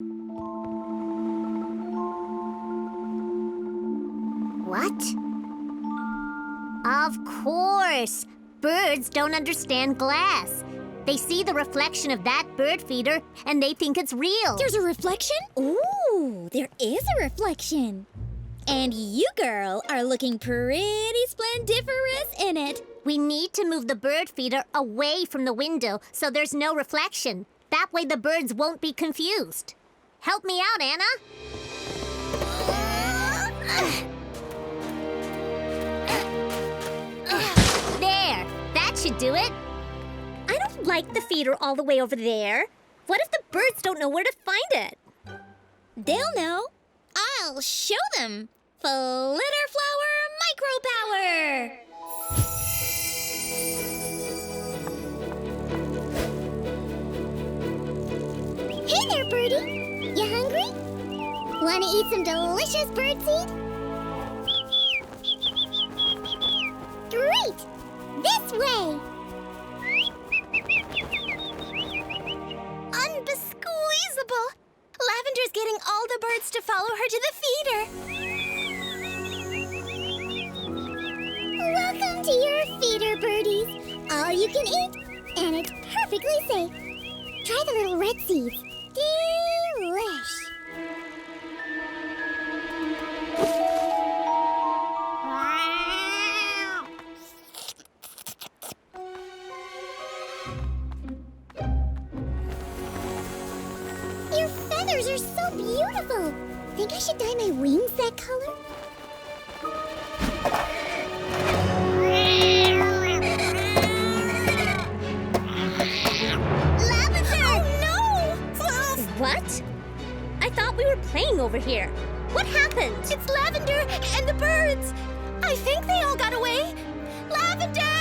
What? Of course! Birds don't understand glass. They see the reflection of that bird feeder and they think it's real. There's a reflection? Ooh, there is a reflection. And you, girl, are looking pretty splendiferous in it. We need to move the bird feeder away from the window so there's no reflection. That way the birds won't be confused. Help me out, Anna. There, that should do it. I don't like the feeder all the way over there. What if the birds don't know where to find it? They'll know. I'll show them. Flitter flower micropower! Hey there, birdie. You hungry? Want to eat some delicious birdseed? Great! This way! Unbesqueezable! Lavender's getting all the birds to follow her to the feeder. Welcome to your feeder, birdies. All you can eat, and it's perfectly safe. Try the little red seeds. Delish. Your feathers are so beautiful. Think I should dye my wings that color? What? I thought we were playing over here. What happened? It's Lavender and the birds. I think they all got away. Lavender!